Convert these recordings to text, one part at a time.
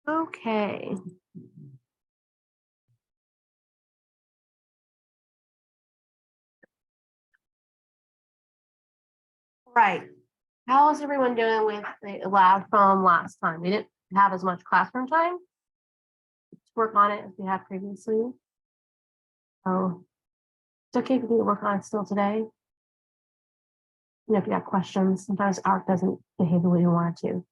Okay. Right. How is everyone doing with the lab from last time? We didn't have as much classroom time to work on it as we had previously. So it's okay for you to work on it still today. You know, if you have questions, sometimes ARC doesn't behave the way you want it to.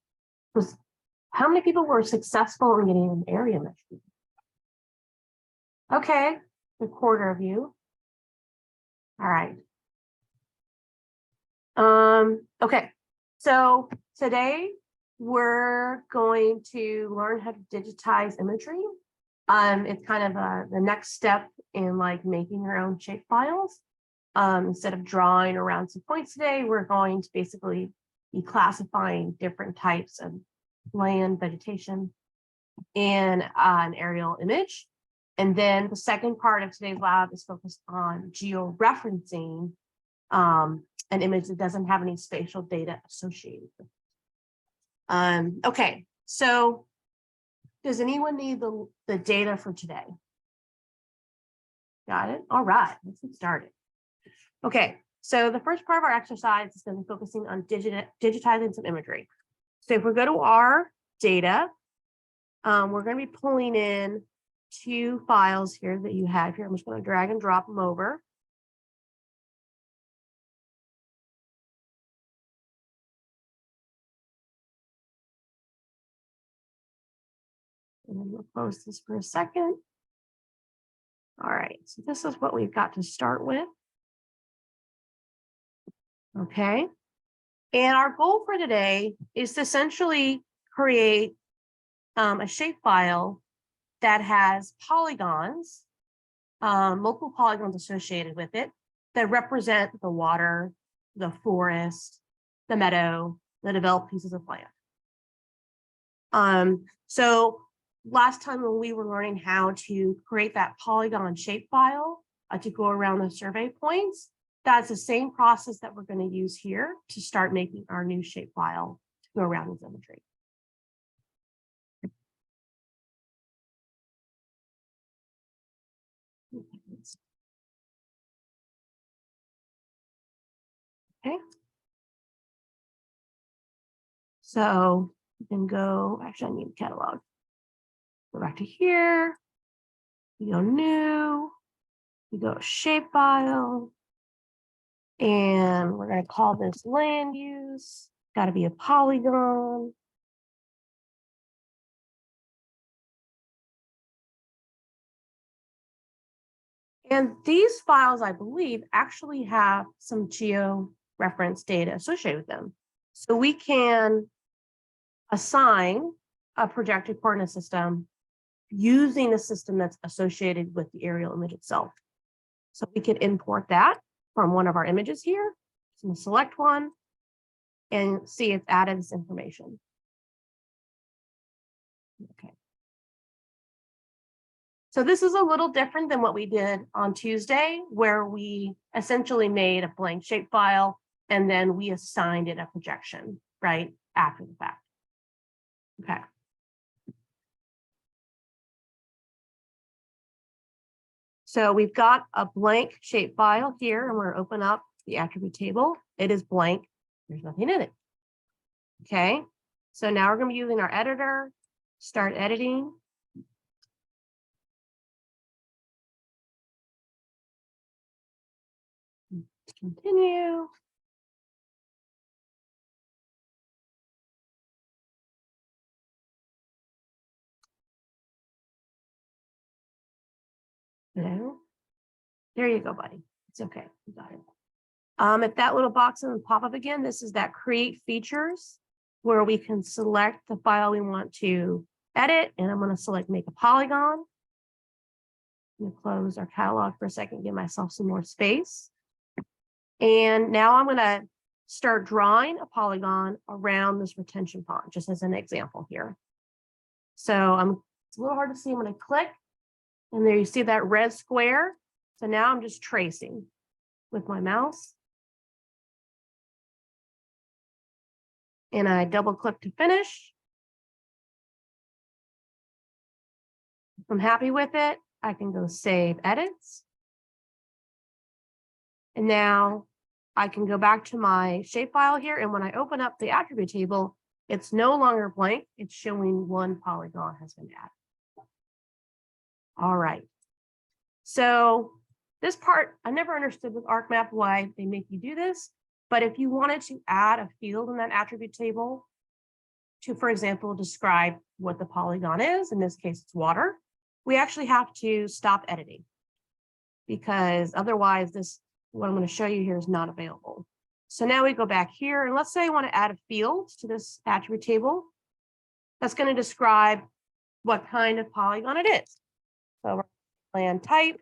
How many people were successful in getting an area measurement? Okay, a quarter of you. All right. Okay, so today we're going to learn how to digitize imagery. It's kind of the next step in like making your own shape files. Instead of drawing around some points today, we're going to basically be classifying different types of land, vegetation, and an aerial image. And then the second part of today's lab is focused on georeferencing an image that doesn't have any spatial data associated with it. Okay, so does anyone need the data for today? Got it? All right, let's get started. Okay, so the first part of our exercise is going to be focusing on digitizing some imagery. So if we go to our data, we're going to be pulling in two files here that you have here. I'm just going to drag and drop them over. And then we'll close this for a second. All right, so this is what we've got to start with. Okay, and our goal for today is to essentially create a shapefile that has polygons, multiple polygons associated with it that represent the water, the forest, the meadow, the developed pieces of land. So last time when we were learning how to create that polygon shapefile to go around the survey points, that's the same process that we're going to use here to start making our new shapefile to go around this imagery. Okay. So you can go, actually I need a catalog. Go back to here, you go new, you go shapefile, and we're going to call this landuse. Got to be a polygon. And these files, I believe, actually have some georeference data associated with them. So we can assign a projected coordinate system using a system that's associated with the aerial image itself. So we can import that from one of our images here. So we'll select one and see if added this information. Okay. So this is a little different than what we did on Tuesday, where we essentially made a blank shapefile and then we assigned it a projection, right, after the fact. Okay. So we've got a blank shapefile here, and we're going to open up the attribute table. It is blank. There's nothing in it. Okay. So now we're going to be using our editor, start editing. Continue. Hello. There you go, buddy. It's okay. You got it. If that little box doesn't pop up again, this is that create features where we can select the file we want to edit. And I'm going to select make a polygon. I'm going to close our catalog for a second, give myself some more space. And now I'm going to start drawing a polygon around this retention pond, just as an example here. So it's a little hard to see. I'm going to click, and there you see that red square. So now I'm just tracing with my mouse. And I double click to finish. If I'm happy with it, I can go save edits. And now I can go back to my shapefile here. And when I open up the attribute table, it's no longer blank. It's showing one polygon has been added. All right. So this part, I never understood with ArcMap why they make you do this. But if you wanted to add a field in that attribute table to, for example, describe what the polygon is, in this case, it's water, we actually have to stop editing because otherwise what I'm going to show you here is not available. So now we go back here, and let's say I want to add a field to this attribute table that's going to describe what kind of polygon it is. So land type.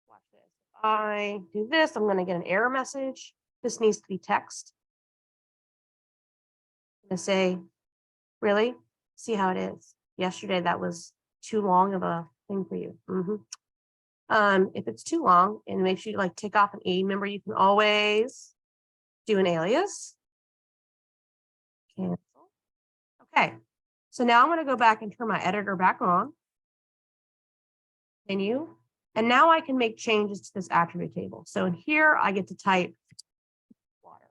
Watch this. If I do this, I'm going to get an error message. This needs to be text. I'm going to say, really? See how it is. Yesterday, that was too long of a thing for you. If it's too long, and make sure you like take off an E, remember you can always do an alias. Cancel. Okay, so now I'm going to go back and turn my editor back on. Continue. And now I can make changes to this attribute table. So in here, I get to type water.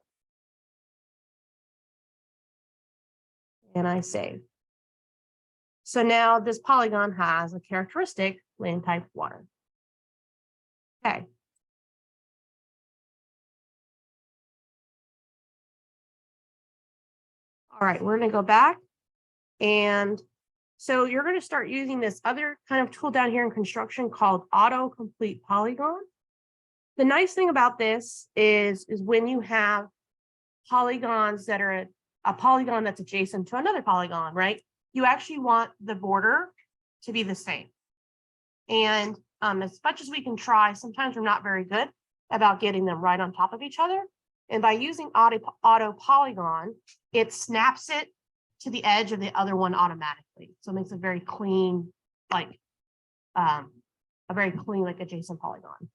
And I save. So now this polygon has a characteristic land type water. Okay. All right, we're going to go back. And so you're going to start using this other kind of tool down here in construction called autocomplete polygon. The nice thing about this is when you have polygons that are a polygon that's adjacent to another polygon, right? You actually want the border to be the same. And as much as we can try, sometimes we're not very good about getting them right on top of each other. And by using auto polygon, it snaps it to the edge of the other one automatically. So it makes a very clean, like adjacent polygon.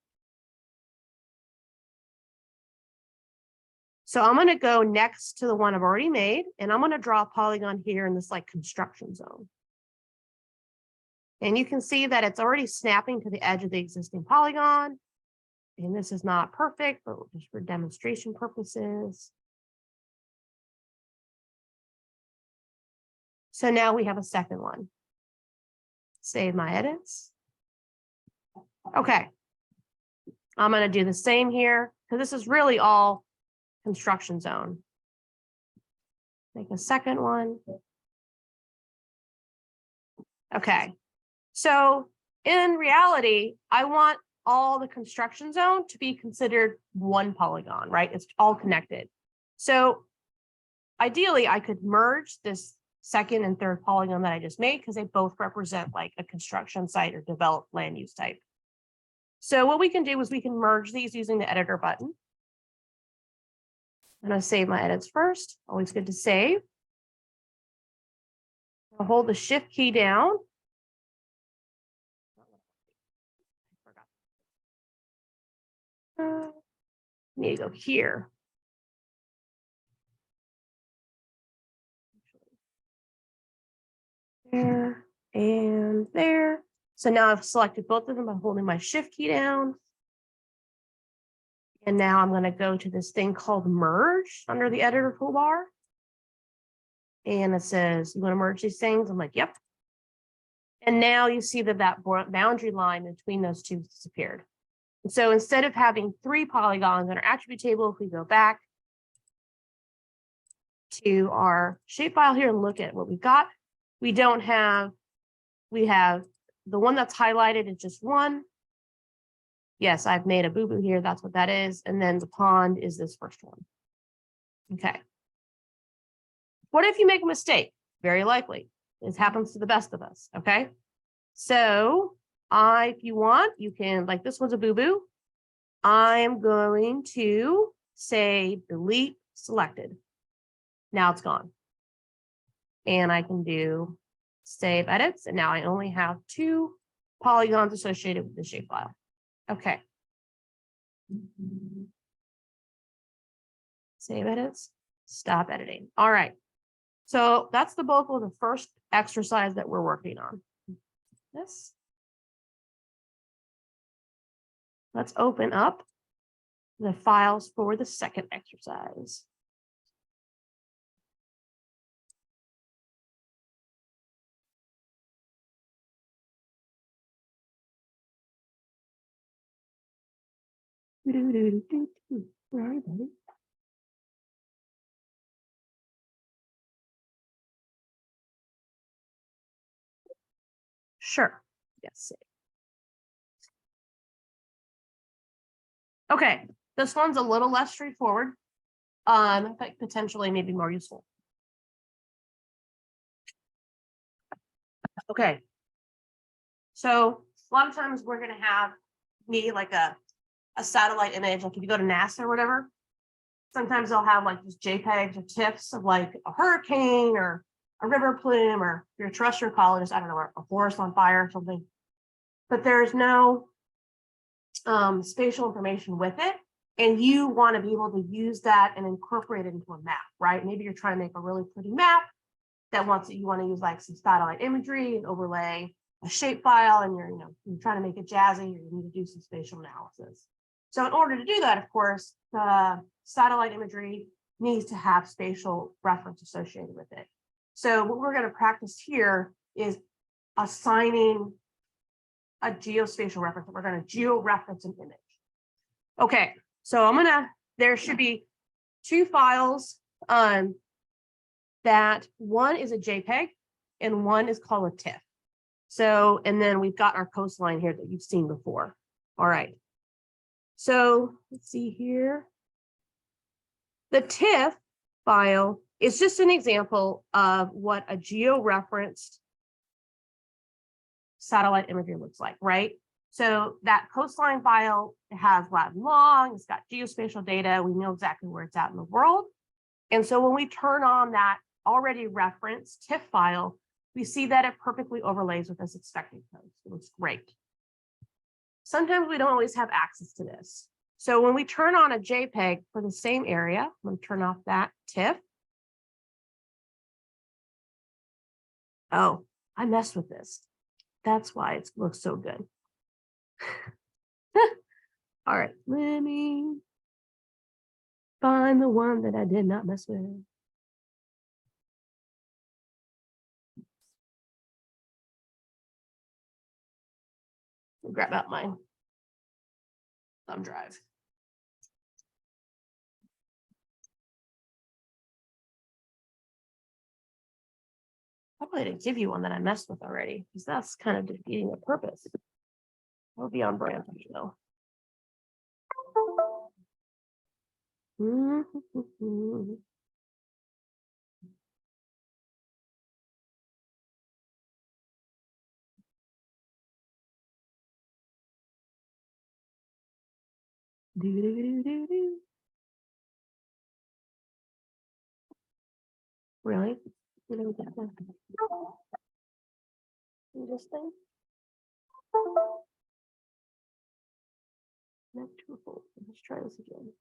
So I'm going to go next to the one I've already made, and I'm going to draw a polygon here in this like construction zone. And you can see that it's already snapping to the edge of the existing polygon. And this is not perfect, but just for demonstration purposes. So now we have a second one. Save my edits. Okay. I'm going to do the same here because this is really all construction zone. Make a second one. Okay. So in reality, I want all the construction zone to be considered one polygon, right? It's all connected. So ideally, I could merge this second and third polygon that I just made because they both represent like a construction site or developed land use type. So what we can do is we can merge these using the editor button. I'm going to save my edits first. Always good to save. I'll hold the shift key down. Need to go here. There and there. So now I've selected both of them by holding my shift key down. And now I'm going to go to this thing called merge under the editor toolbar. And it says, you want to merge these things? I'm like, yep. And now you see that boundary line between those two disappeared. And so instead of having 3 polygons in our attribute table, if we go back to our shapefile here and look at what we've got, we don't have we have the one that's highlighted is just one. Yes, I've made a boo-boo here. That's what that is. And then the pond is this first one. Okay. What if you make a mistake? Very likely. This happens to the best of us. Okay. So if you want, you can, like this one's a boo-boo. I'm going to say delete selected. Now it's gone. And I can do save edits. And now I only have 2 polygons associated with the shapefile. Okay. Save edits, stop editing. All right. So that's the bulk of the first exercise that we're working on. This. Let's open up the files for the second exercise. Where are they? Sure. Yes. Okay. This one's a little less straightforward. But potentially maybe more useful. Okay. So a lot of times we're going to need like a satellite image. Like if you go to NASA or whatever, sometimes they'll have like just JPEGs or TIFFs of like a hurricane or a river plume, or if you're a terrestrial ecologist, I don't know, a forest on fire or something. But there's no spatial information with it. And you want to be able to use that and incorporate it into a map, right? Maybe you're trying to make a really pretty map that you want to use like some satellite imagery and overlay a shapefile, and you're trying to make it jazzy, or you need to do some spatial analysis. So in order to do that, of course, the satellite imagery needs to have spatial reference associated with it. So what we're going to practice here is assigning a geospatial reference. We're going to georeference an image. Okay, so there should be 2 files that one is a JPEG and one is called a TIFF. So, and then we've got our coastline here that you've seen before. All right. So let's see here. The TIFF file is just an example of what a georeferenced satellite imagery looks like, right? So that coastline file has lat and long, it's got geospatial data. We know exactly where it's at in the world. And so when we turn on that already referenced TIFF file, we see that it perfectly overlays with this expected code. It looks great. Sometimes we don't always have access to this. So when we turn on a JPEG for the same area, I'm going to turn off that TIFF. Oh, I messed with this. That's why it looks so good. All right, let me find the one that I did not mess with. Grab out my thumb drive. Probably didn't give you one that I messed with already, because that's kind of defeating the purpose. I'll be on brand, you know. Really? This thing? Let's try this again.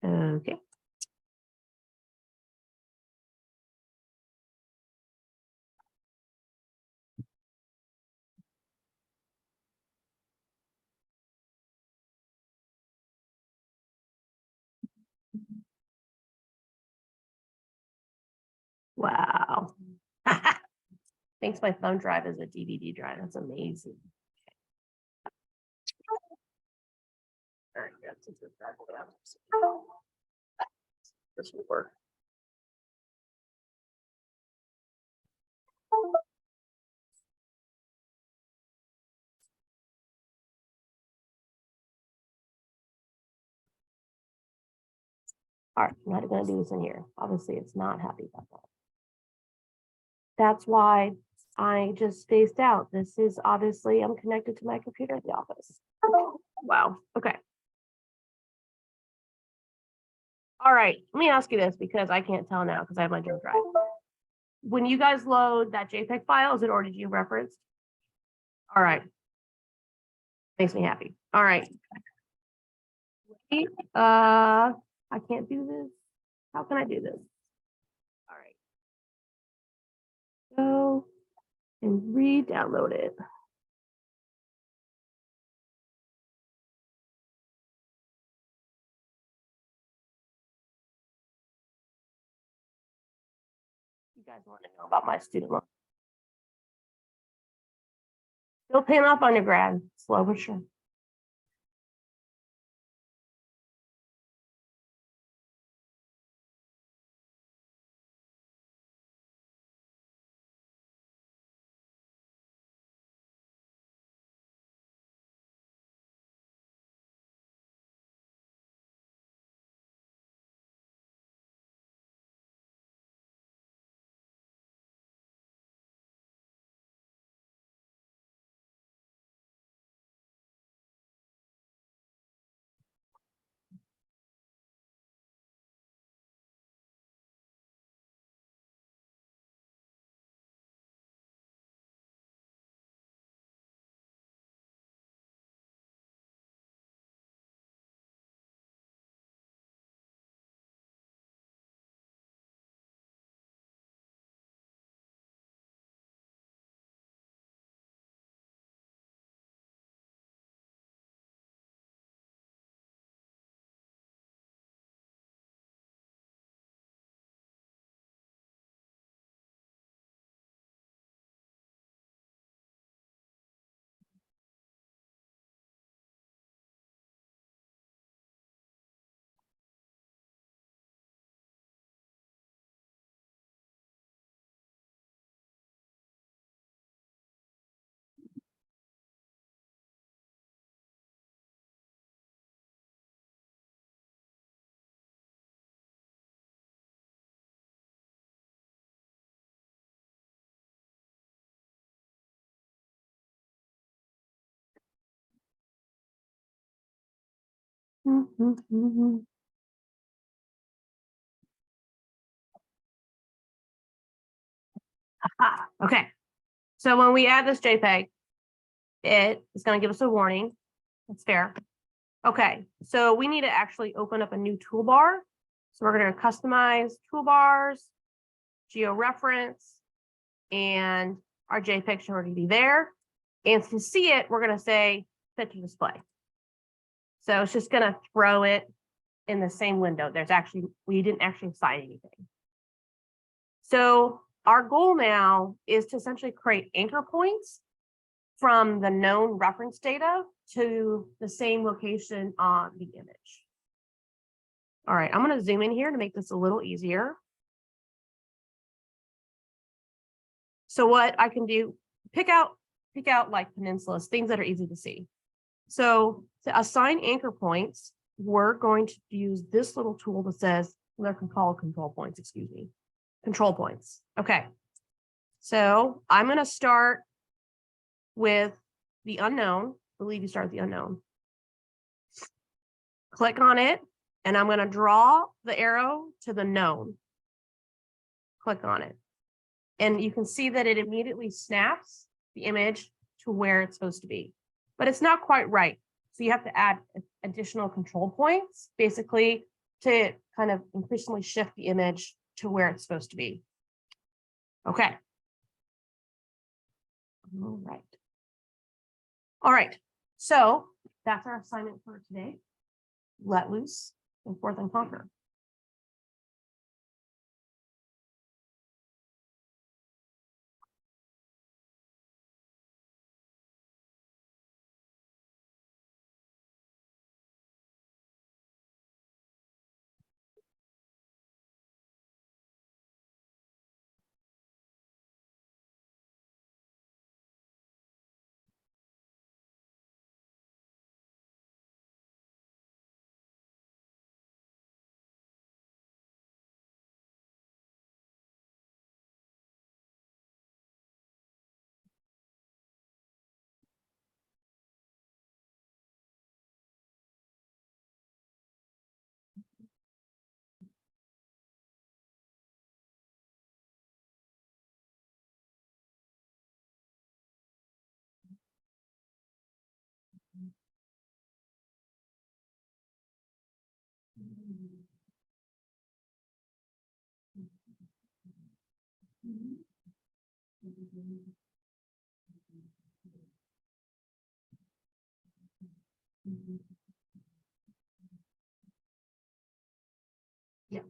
Okay. Wow. Thinks my thumb drive is a DVD drive. That's amazing. All right, this will work. All right, I'm not going to do this in here. Obviously, it's not happy about that. That's why I just spaced out. This is obviously, I'm connected to my computer at the office. Wow. Okay. All right. Let me ask you this because I can't tell now because I have my jump drive. When you guys load that JPEG file, is it already georeferenced? All right. Makes me happy. All right. I can't do this. How can I do this? All right. Go and re-download it. You guys want to know about my student loan? Still paying off undergrad, slow but sure. Okay. So when we add this JPEG, it is going to give us a warning. That's fair. Okay. So we need to actually open up a new toolbar. So we're going to customize toolbars, georeference, and our JPEG should already be there. And to see it, we're going to say set to display. So it's just going to throw it in the same window. We didn't actually assign anything. So our goal now is to essentially create anchor points from the known reference data to the same location on the image. All right, I'm going to zoom in here to make this a little easier. So what I can do, pick out like peninsulas, things that are easy to see. So to assign anchor points, we're going to use this little tool that says, they're called control points, excuse me. Control points. Okay. So I'm going to start with the unknown. I believe you start with the unknown. Click on it, and I'm going to draw the arrow to the known. Click on it. And you can see that it immediately snaps the image to where it's supposed to be. But it's not quite right. So you have to add additional control points, basically, to kind of increasingly shift the image to where it's supposed to be. Okay. All right. All right. So that's our assignment for today. Let loose and forth and conquer. Yeah.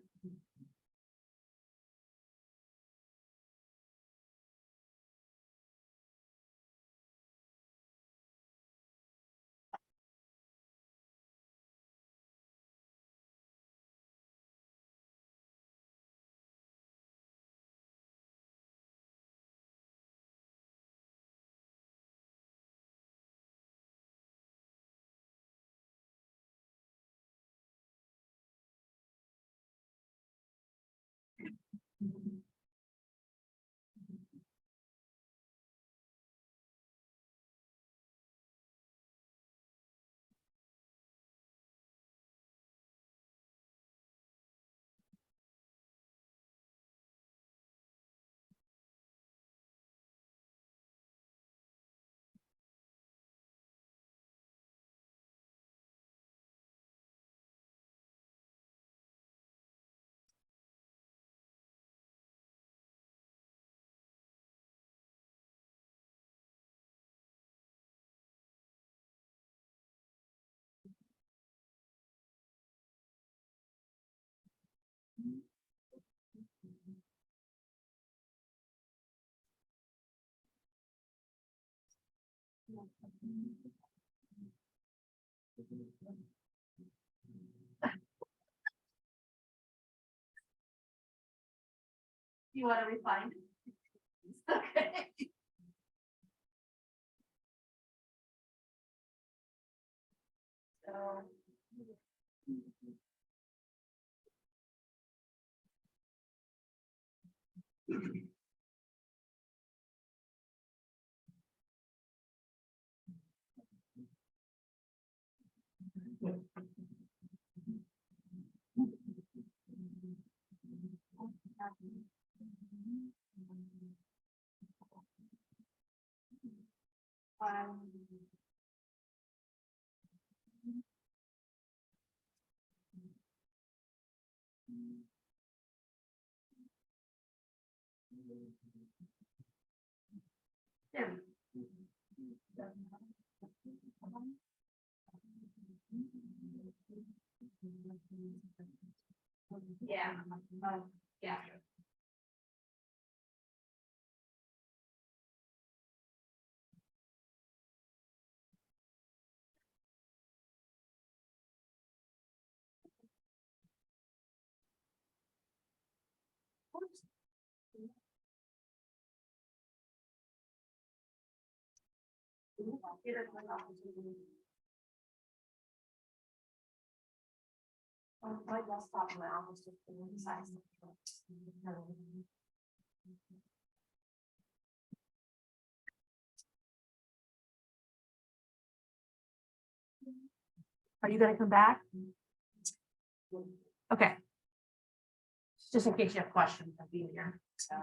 You want to refine? Okay. So. Yeah. Yeah. My desktop in my office just size. Are you gonna come back? Okay. Just in case you have questions, I'll be here. So.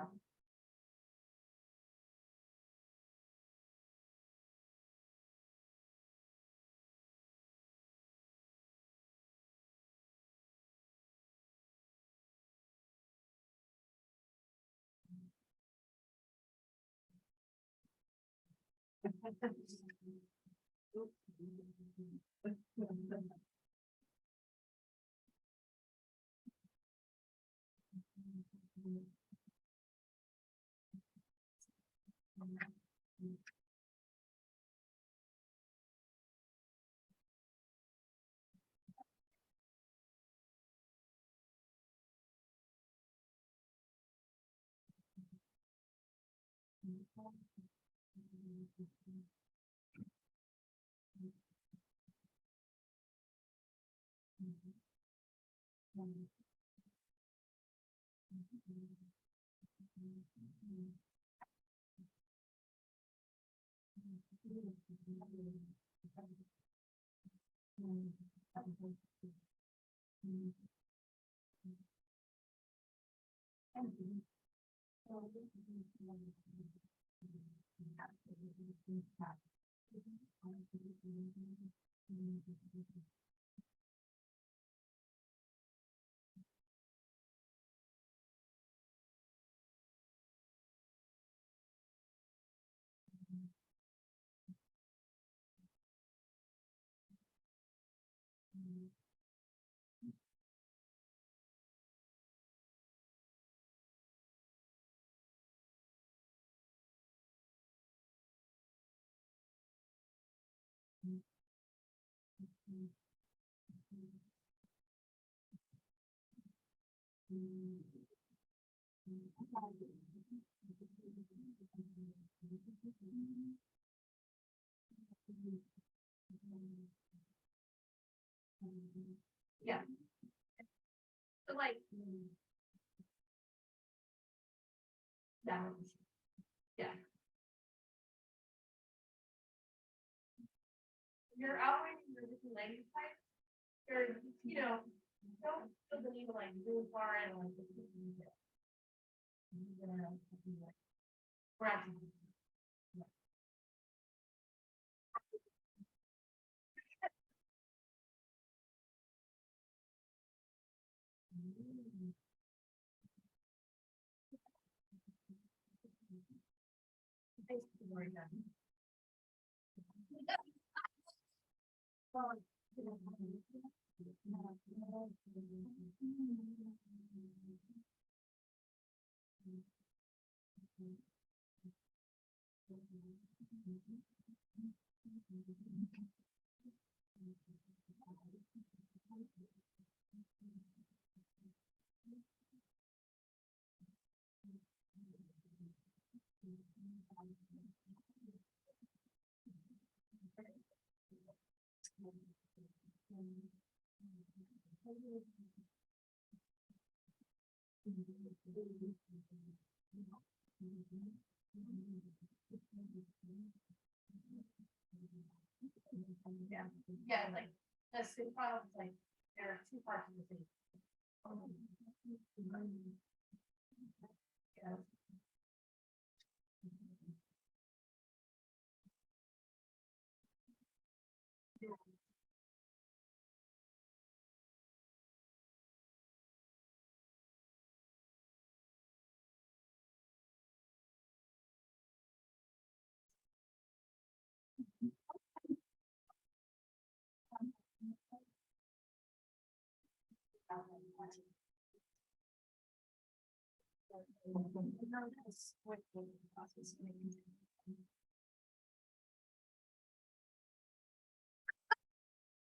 Yeah. So like that. Yeah. You're outlining your different language types. You're, don't feel the need to like zoom far and like yeah, like the same file is like there are two parts of the thing. Yeah.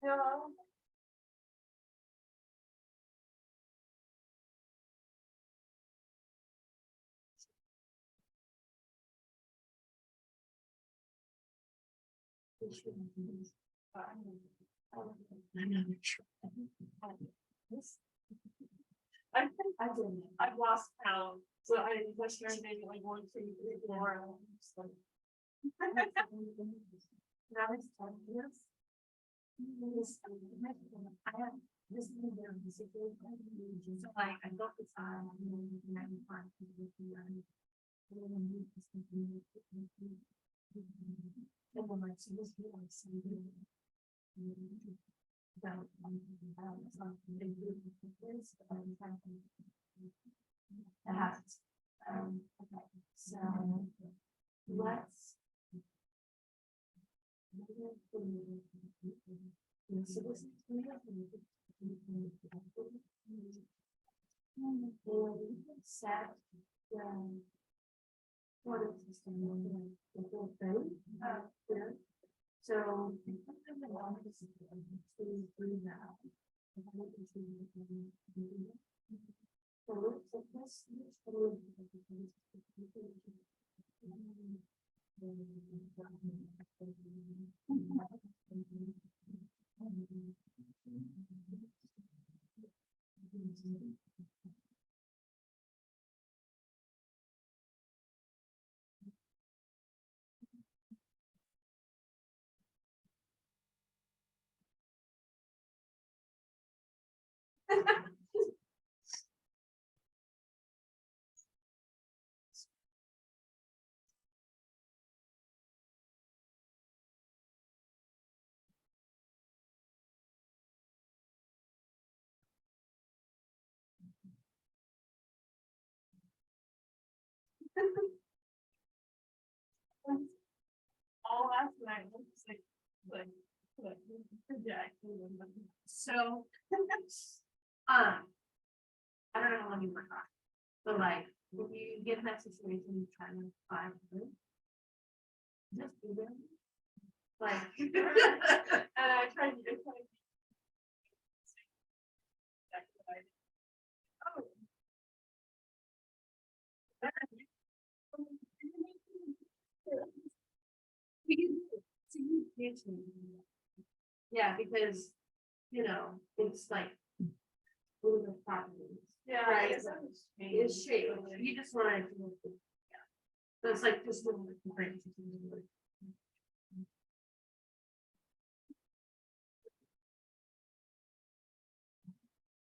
Hello. I've lost count, so I was trying maybe like 1, 2, 3, 4. Now it's 10 years. I have this thing there, so like I got this on 95. And then like she was here, like something about something they do this, that happens. Okay, so let's. So this is set water system, the whole thing. Yeah. So all last night, so, I don't know how long you work on, but like, when you get in that situation, you try to find food, just do them. Like, and I tried to do like, oh, Yeah, because, it's like. The properties. Yeah, Right. It's shape. You just want to. So it's like just. All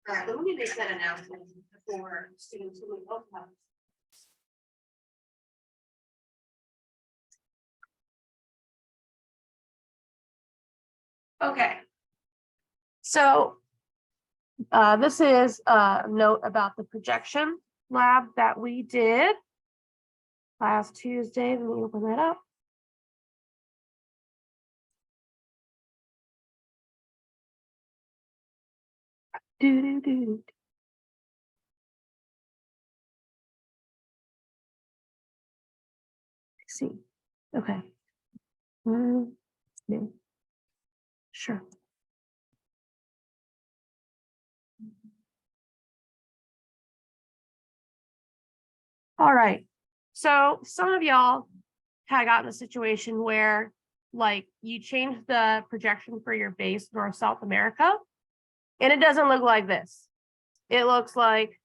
right, let me make that announcement for students who will have. Okay. So this is a note about the projection lab that we did last Tuesday. Let me open that up. Do, do, do. See. Okay. Yeah. Sure. All right. So some of y'all had gotten a situation where like you change the projection for your base North South America, and it doesn't look like this. It looks like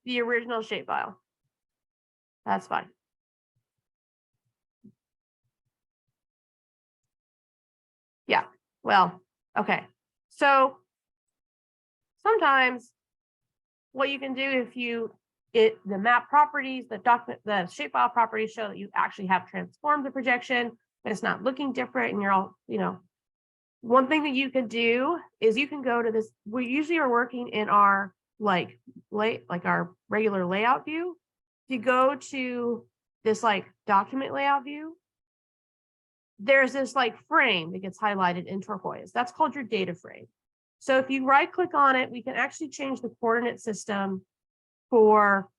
the original shapefile. That's fine. Yeah, well, okay. So sometimes what you can do if the map properties, the shapefile properties show that you actually have transformed the projection, but it's not looking different and you're all, one thing that you can do is you can go to this. We usually are working in our like our regular layout view. If you go to this like document layout view, there's this like frame that gets highlighted in turquoise. That's called your data frame. So if you right click on it, we can actually change the coordinate system for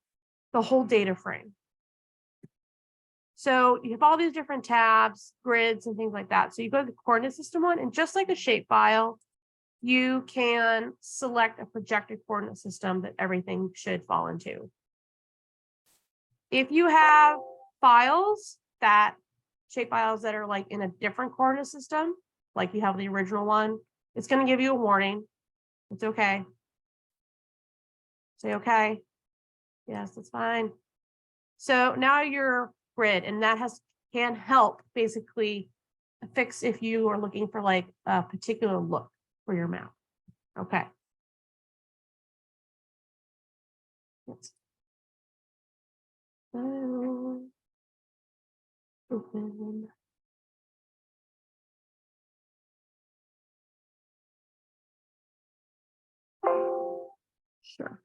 the whole data frame. So you have all these different tabs, grids, and things like that. So you go to the coordinate system one, and just like a shapefile, you can select a projected coordinate system that everything should fall into. If you have shapefiles that are like in a different coordinate system, like you have the original one, it's going to give you a warning. It's okay. Say okay. Yes, that's fine. So now your grid, and that can help basically fix if you are looking for like a particular look for your map. Okay. Open. Sure.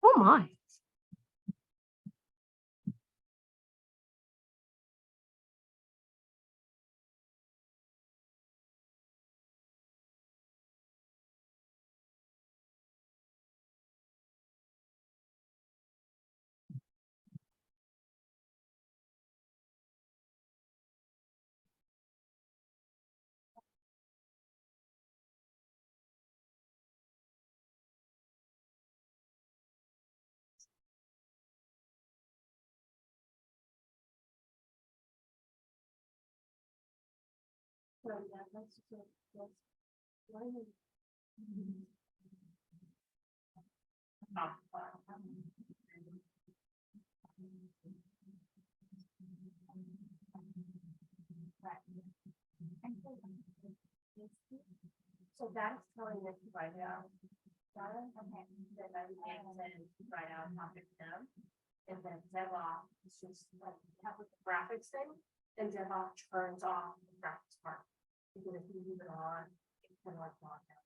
Oh my. So that's telling us right now. Right now, topic them. And then DevOps is just like have the graphics thing, and DevOps turns off the graphics part. Because if you leave it on, it's kind of like locked out.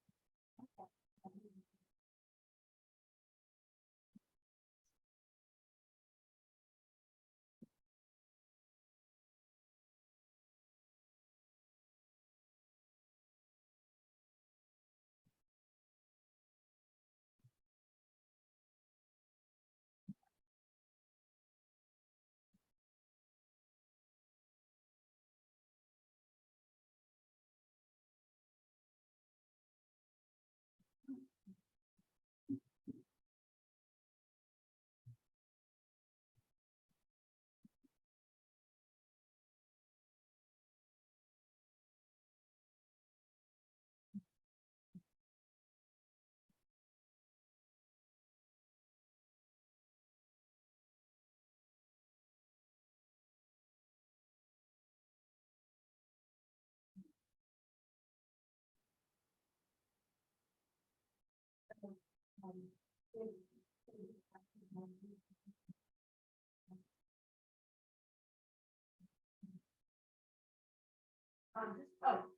I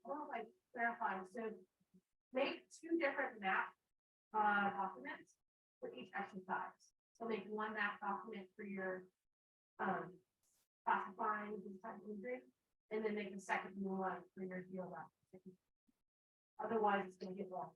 want to like clarify. So make two different map documents for each exercise. So make one map document for your classifying this type of imagery, and then make the second one for your georeferencing. Otherwise, it's going to get lost.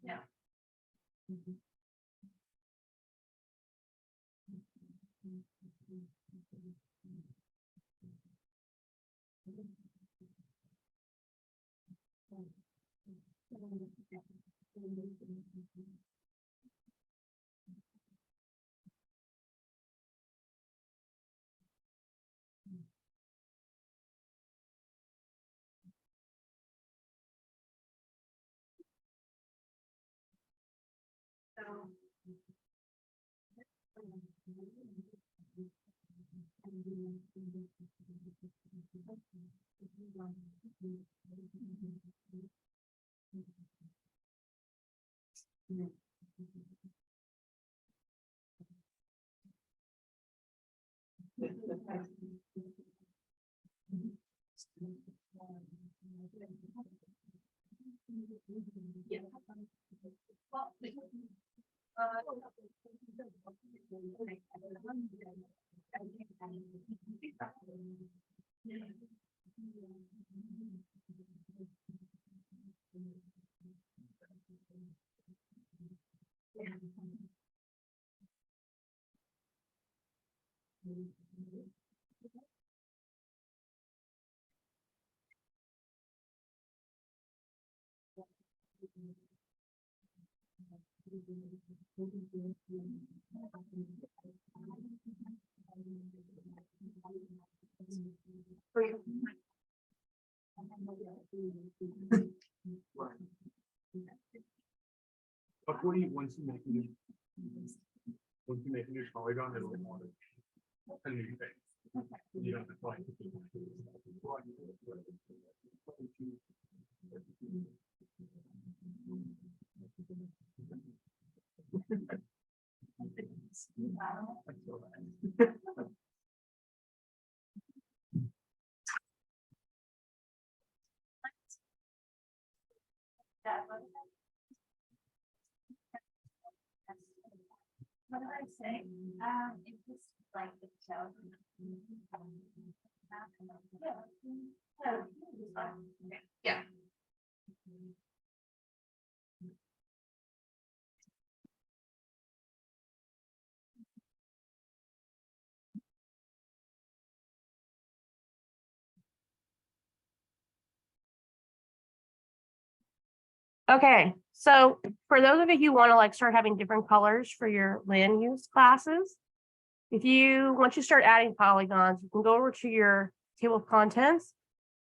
Yeah. Yeah. So yeah. Well, But once you make a new polygon, it'll want a new thing. You don't have to like. What did I say? It's just like the show. Yeah. Okay, so for those of you who want to like start having different colors for your land use classes, once you start adding polygons, you can go over to your table of contents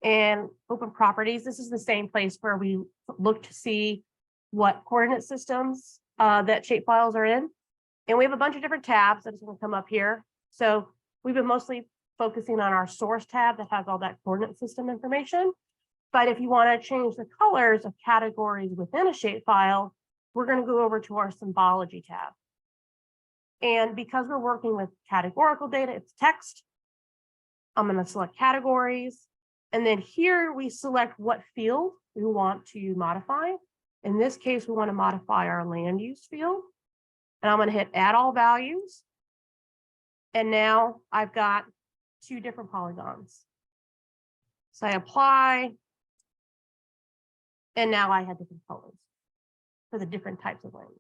and open properties. This is the same place where we look to see what coordinate systems that shapefiles are in. And we have a bunch of different tabs that is going to come up here. So we've been mostly focusing on our source tab that has all that coordinate system information. But if you want to change the colors of categories within a shapefile, we're going to go over to our symbology tab. And because we're working with categorical data, it's text. I'm going to select categories. And then here we select what field we want to modify. In this case, we want to modify our land use field. And I'm going to hit add all values. And now I've got two different polygons. So I apply. And now I have different colors for the different types of lanes.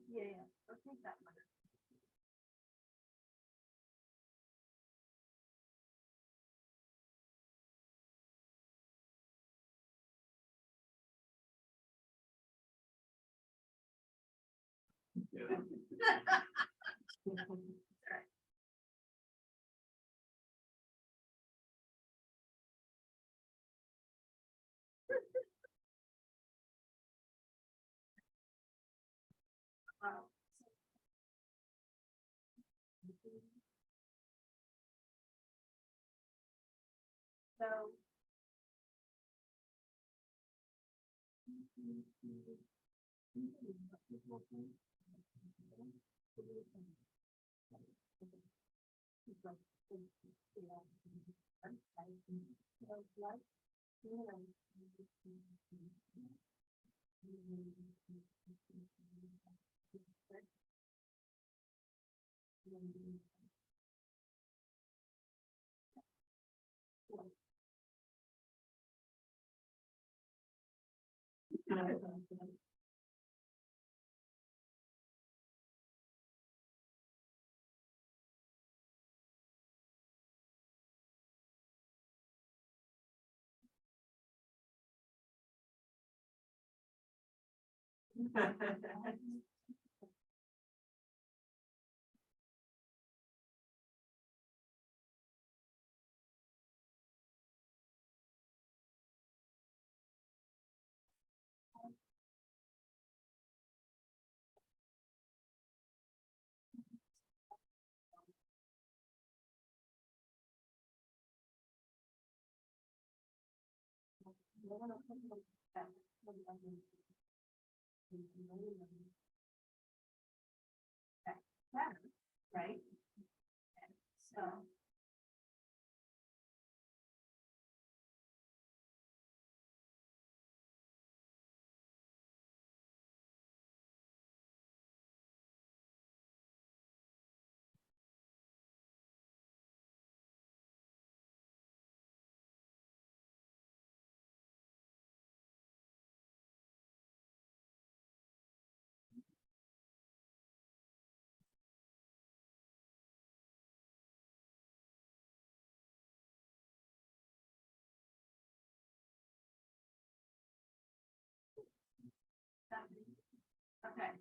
Yeah, I think that might. So. Right? So. Okay.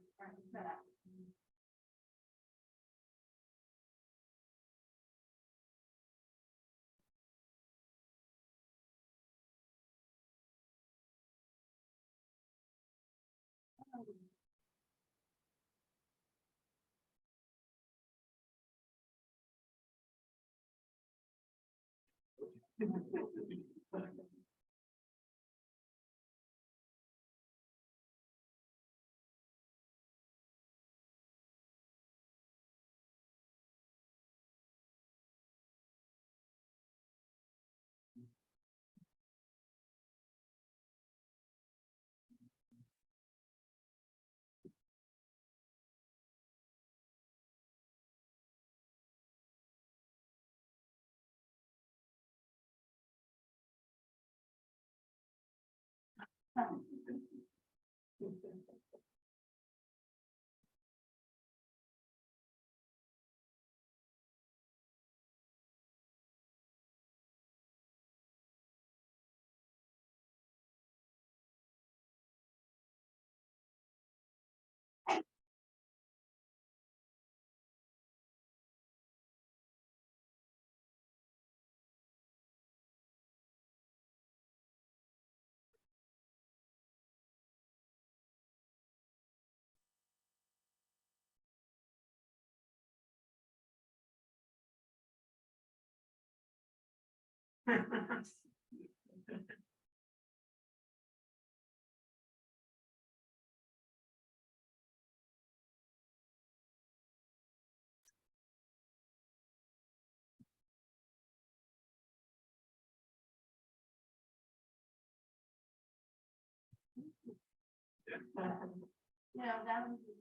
Yeah, that would be.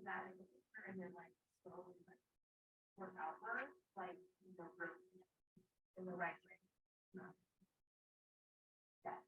that in the picture and then like slowly like work outward, like in the right way. Yeah.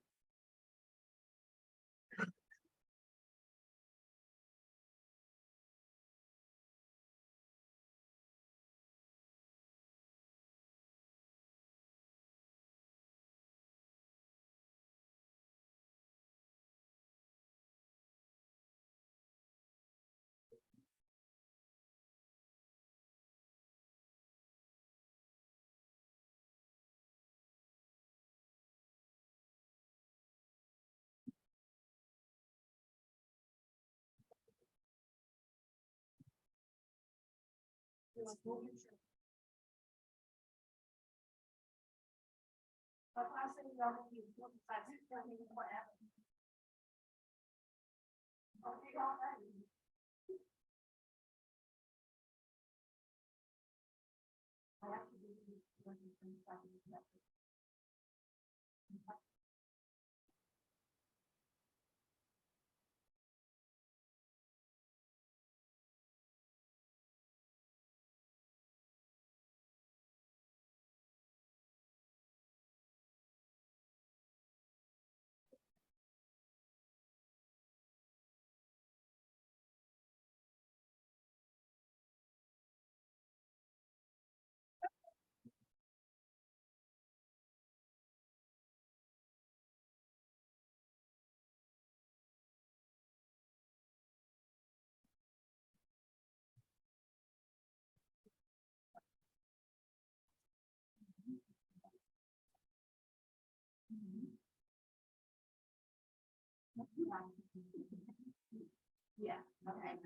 Yeah. Okay.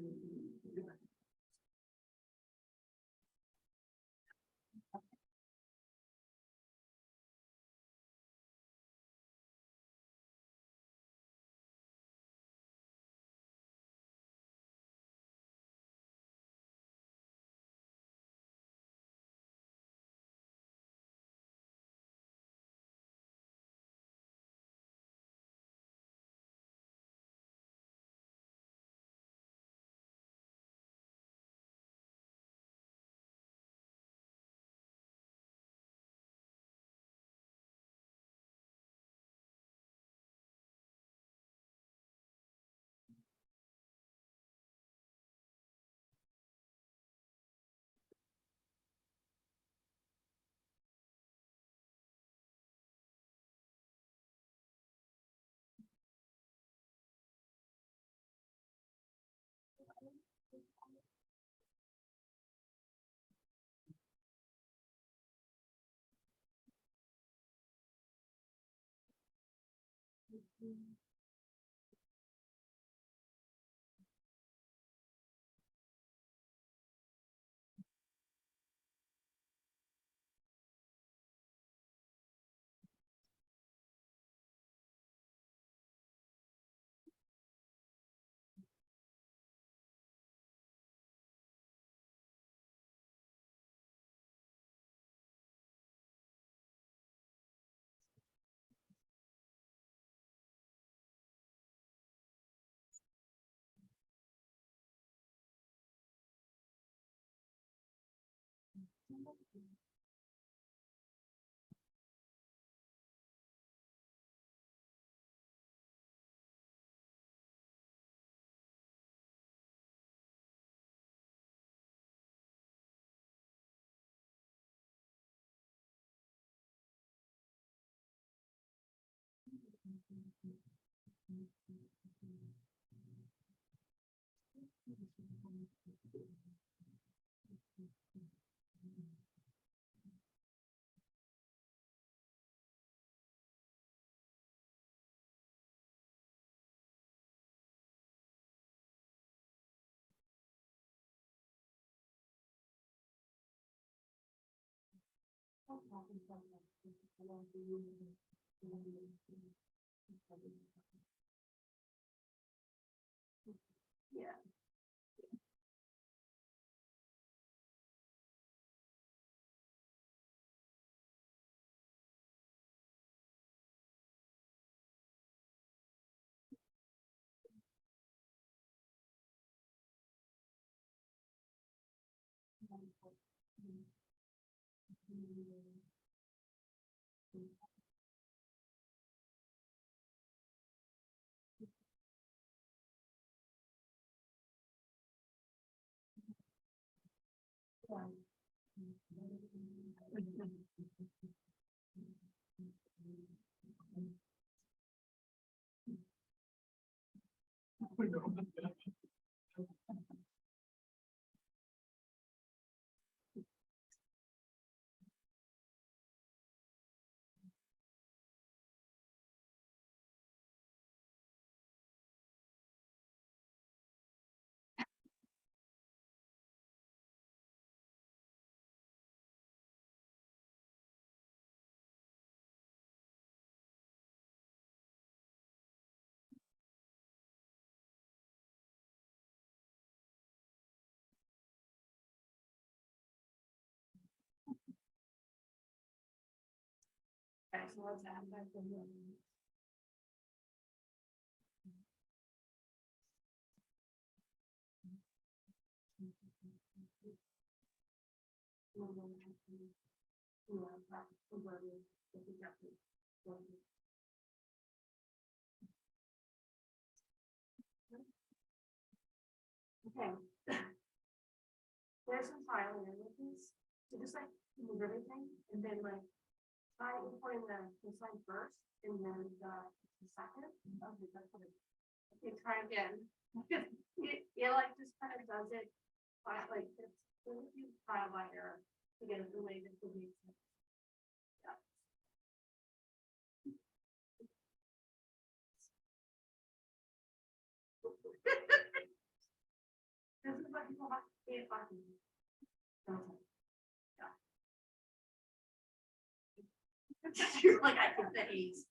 Yeah. Okay, so let's add that in. Okay. There's some trial and error with this. So just like move everything and then like try importing the slide first and then the second. Okay, that's what it. Okay, try again. It like just kind of does it by like it's you trial by error to get it the way that it makes sense. Yeah. This is what people have to say about me. Okay. Yeah. You're like I think the A's.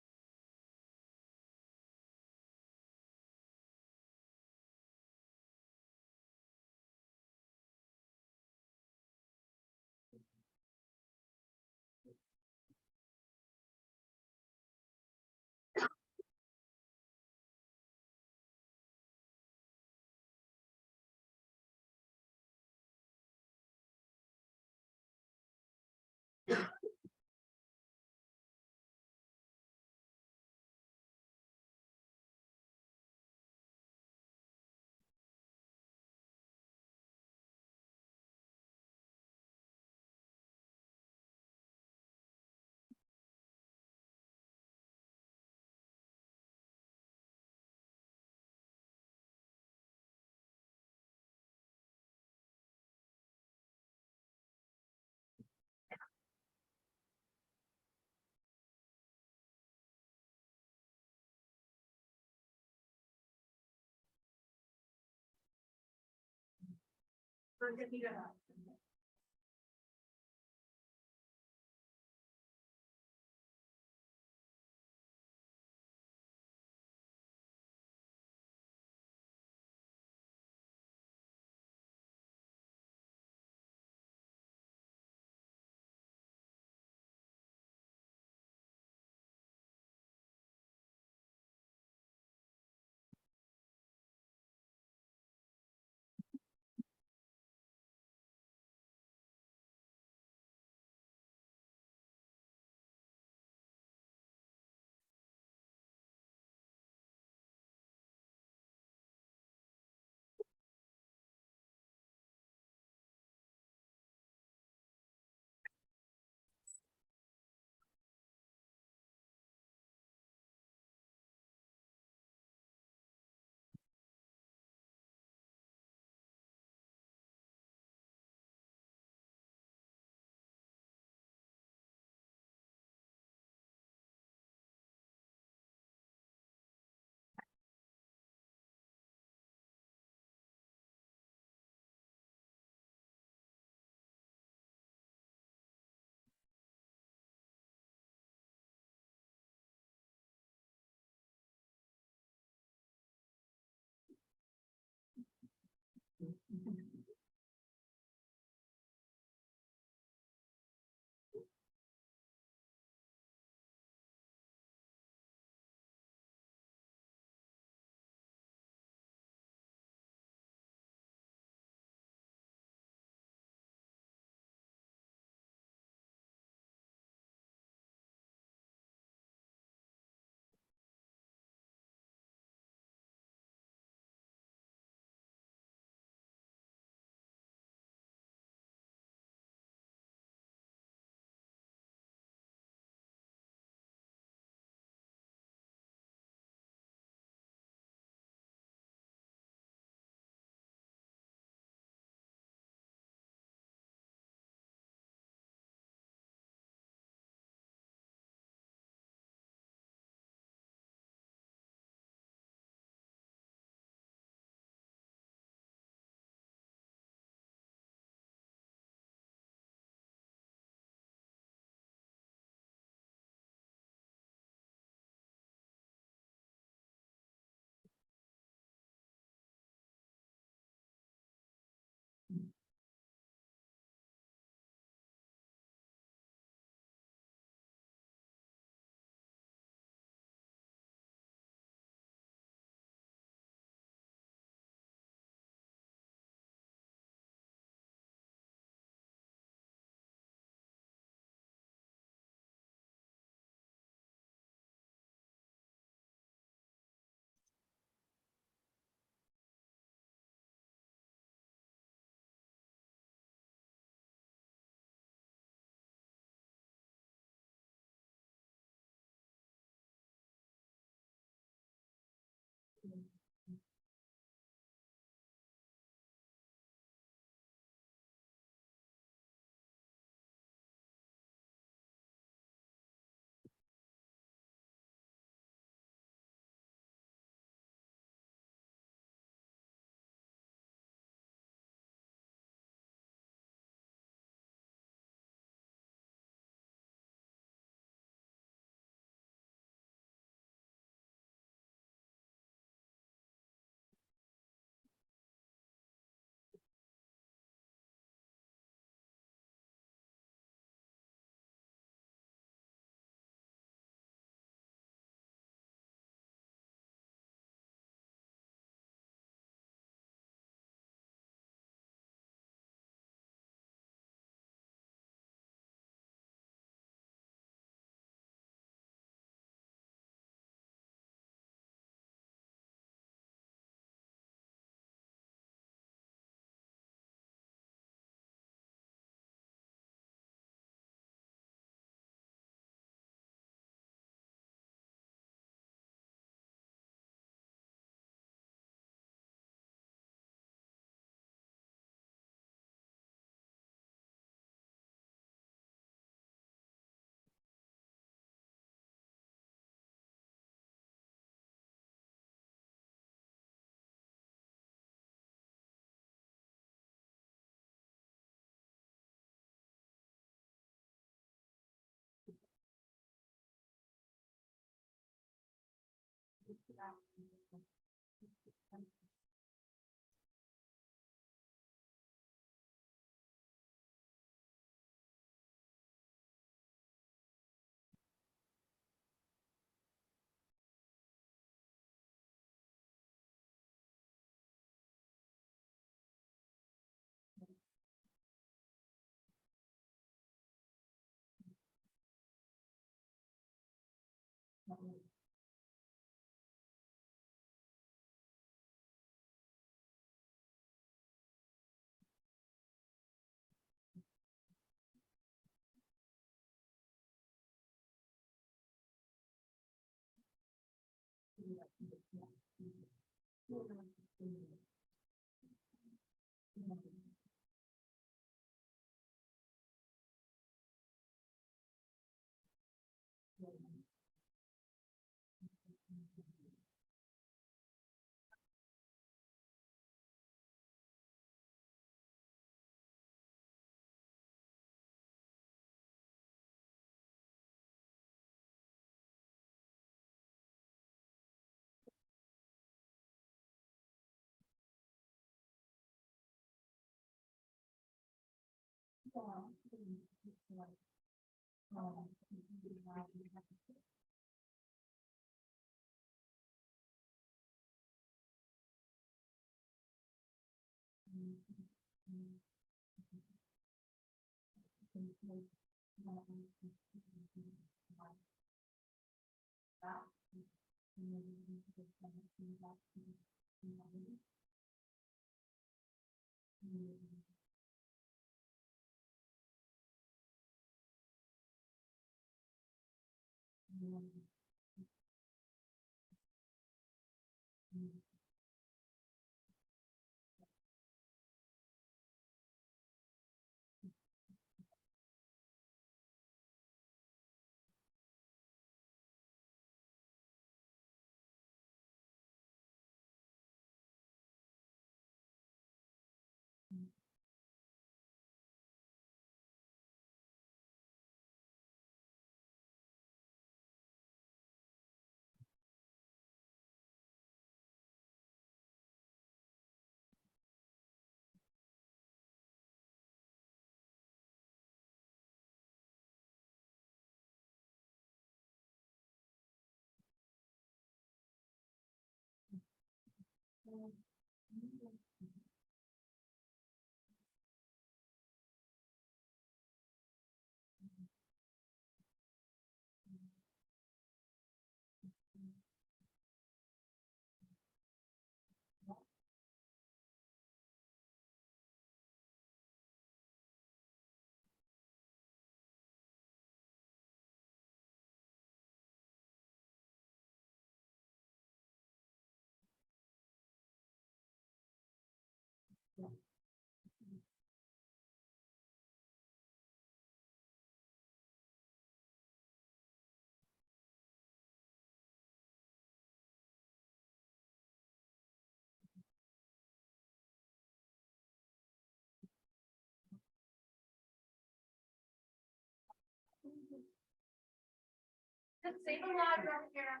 Save a lot right here.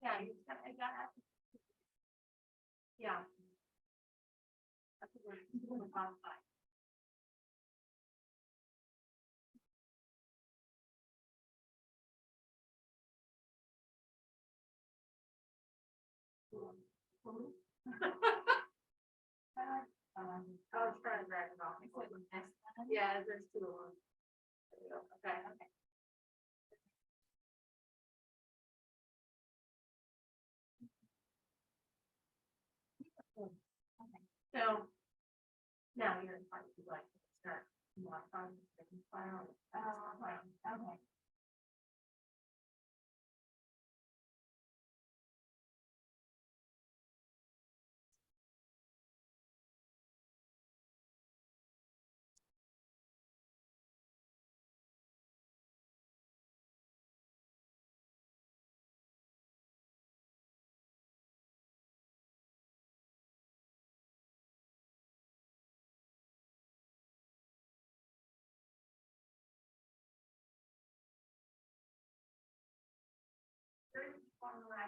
Yeah, I got it. Yeah. That's what we're about. I was trying to drag it off. Yeah, there's two of them. There we go. Okay, okay. Okay. So now you're in part to like start modifying the file. Right. Okay.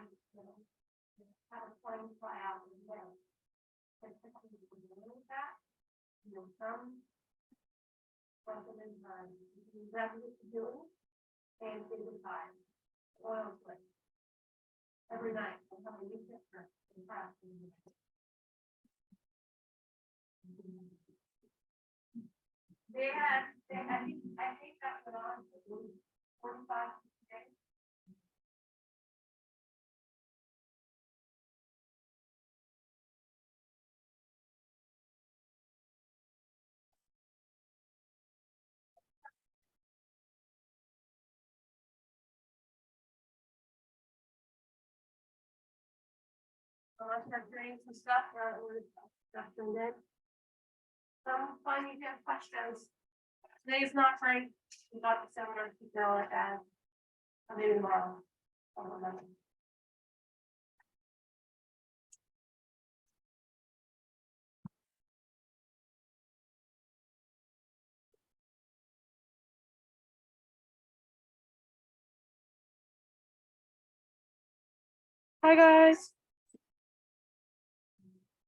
have, have a plane fly out and then. That, some. Something in time, that's what you're doing, and digitize, oil slick. Every night, we'll have a new picture in class. I think that went on for 45 days. Unless you're doing some stuff, or stuff in it. Some fun, you have questions. Today's not great. We got the seminar to go at, maybe tomorrow. I don't know. Hi, guys.